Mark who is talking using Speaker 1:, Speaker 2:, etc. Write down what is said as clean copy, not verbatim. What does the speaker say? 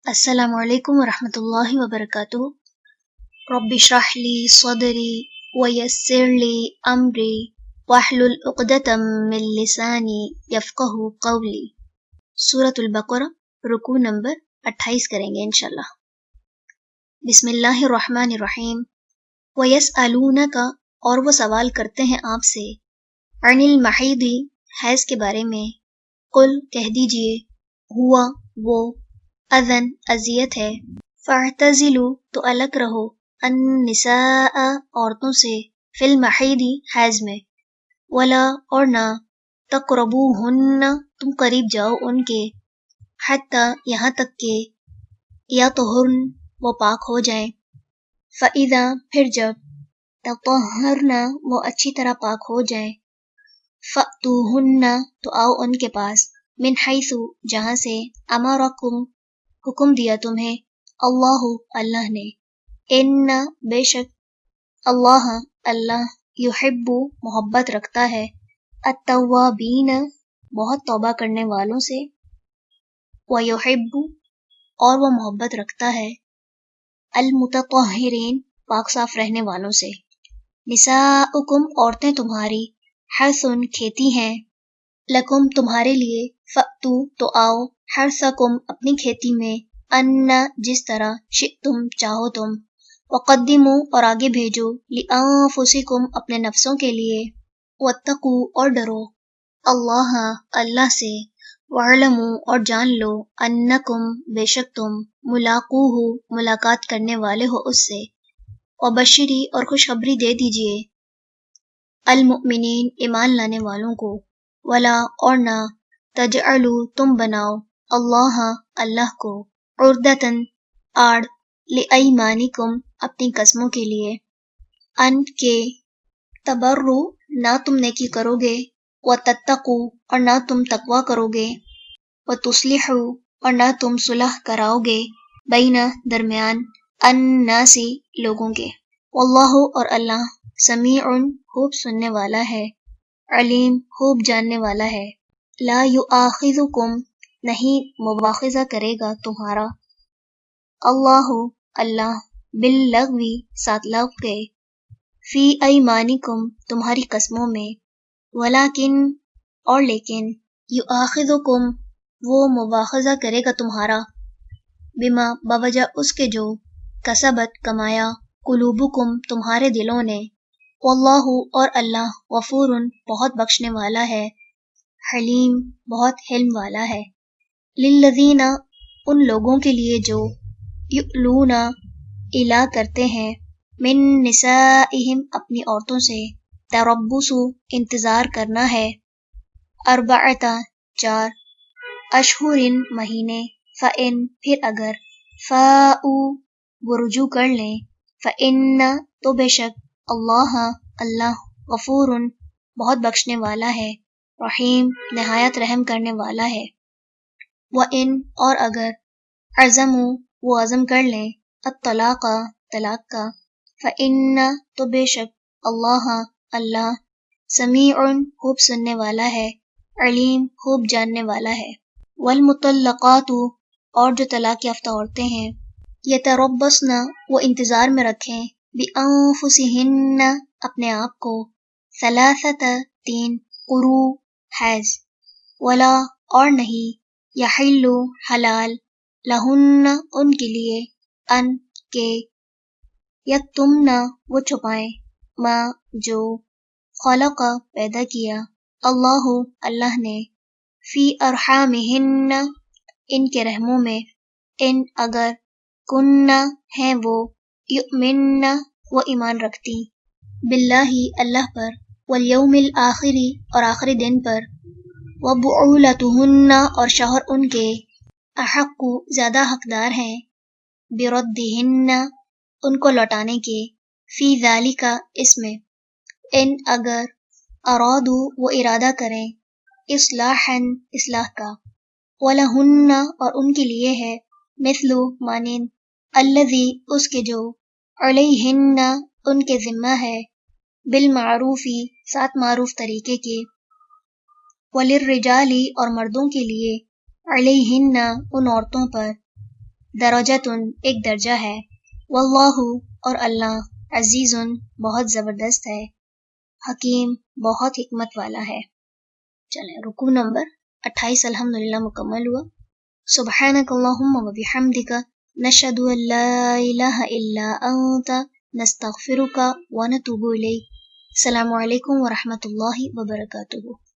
Speaker 1: السلام علیکم ورحمۃ اللہ وبرکاتہ۔ رب اشرح لی صدری ویسر لی امری واحلل عقدۃ من لسانی یفقہوا قولی۔ سورۃ البقرہ، رکوع نمبر 28 کریں گے انشاءاللہ۔ بسم اللہ الرحمن الرحیم۔ ویسألونک، اور وہ سوال کرتے ہیں آپ سے، عن المحیض، حیض کے بارے میں، قل کہہ دیجئے، ہوا وہ، اذن اذیت ہے، فاعتزلوا تو الگ رہو، النساء عورتوں سے، فی المحیض حیض میں، ولا اور نہ، تقربوہن تم قریب جاؤ ان کے، حتی یہاں تک کہ، یطہرن وہ پاک ہو جائیں، فاذا پھر جب، تطہرن وہ اچھی طرح پاک ہو جائیں، فأتوہن تو آؤ ان کے پاس، من حیث جہاں سے، امرکم حکم دیا تمہیں، اللہ نے، ان بے شک اللہ یحب محبت رکھتا ہے، التوابین بہت توبہ کرنے والوں سے، ویحب اور وہ محبت رکھتا ہے، المتطہرین پاک صاف رہنے والوں سے۔ نساؤکم عورتیں تمہاری، حرث کھیتی ہیں، لکم تمہارے لیے، فأتو تو آؤ، حرثکم اپنی کھیتی میں، ان جس طرح، شئتم چاہو تم، وقدموا اور آگے بھیجو، لانفسکم اپنے نفسوں کے لیے، واتقوا اور ڈرو، اللہ سے، وَاعْلَمُوا اور جان لو، انکم بے شک تم، ملاقوہ ملاقات کرنے والے ہو اس سے، وبشری اور خوشخبری دے دیجئے، المؤمنین ایمان لانے والوں کو، ولا اور نہ، تجعلوا تم بناؤ، اللہ کو، عردتاً آڑ، لایمانکم اپنی قسموں کے لیے، ان کے، تبروا نہ تم نیکی کرو گے، وتتقوا اور نہ تم تقوی کرو گے، وتصلحوا اور نہ تم صلح کراؤ گے، بین درمیان، الناس لوگوں کے، واللہ اور اللہ، سمیع خوب سننے والا ہے، علیم خوب جاننے والا ہے، لا یؤاخذکم نہیں مواخذہ کرے گا تمہارا، اللہ باللغو ساتھ لغو کے، فی ایمانکم تمہاری قسموں میں، ولیکن اور لیکن، یؤاخذکم وہ مواخذہ کرے گا تمہارا، بما بوجہ اس کے جو، کسبت کمایا، قلوبکم تمہارے دلوں نے، واللہ اور اللہ غفور بہت بخشنے والا ہے، حلیم بہت حلم والا ہے، للذین ان لوگوں کے لیے جو، یؤلون الا کرتے ہیں، من نسائہم اپنی عورتوں سے، تربص انتظار کرنا ہے، اربعۃ 4 اشہر مہینے، فإن پھر اگر، فاؤوا وہ رجوع کر لیں، فإن تو بے شک، اللہ غفور بہت بخشنے والا ہے، رحیم نہایت رحم کرنے والا ہے، وَإِن اور اگر، عزموا وہ عزم کر لیں، الطلاق طلاق کا، فإن تو بے شک، اللہ سمیع خوب سننے والا ہے، علیم خوب جاننے والا ہے، والمطلقات اور جو طلاق یافتہ عورتیں ہیں، یتربصن وہ انتظار میں رکھیں، بانفسہن اپنے آپ کو، ثلاثۃ 3 قروء حیض، ولا اور نہیں، یحل حلال، لہن ان کے لیے، ان کے، یکتمن وہ چھپائیں، ما جو، خلق پیدا کیا، اللہ نے، فی ارحامہن ان کے رحموں میں، ان اگر، کن ہیں وہ، یؤمن وہ ایمان رکھتی، باللہ اللہ پر، والیوم الآخر اور آخری دن پر، وبعولتہن اور شوہر ان کے، احق زیادہ حقدار ہیں، بردہن ان کو لوٹانے کے، فی ذالک اس میں، ان اگر، ارادو وہ ارادہ کریں، اصلاحا اصلاح کا، ولہن اور ان کے لیے ہے، مثل مانند، الذی اس کے جو، علیہن ان کے ذمہ ہے، بالمعروف ساتھ معروف طریقے کے، وللرجال اور مردوں کے لیے، علیہن ان عورتوں پر، درجتن ایک درجہ ہے، واللہ اور اللہ عزیز بہت زبردست ہے، حکیم بہت حکمت والا ہے۔ چلیں رکوع نمبر 28 الحمدللہ مکمل ہوا۔ سبحانک اللہم و بحمدک نشہد ان لا الہ الا انت نستغفرک و نتوب الیک۔ السلام علیکم ورحمۃ اللہ وبرکاتہ۔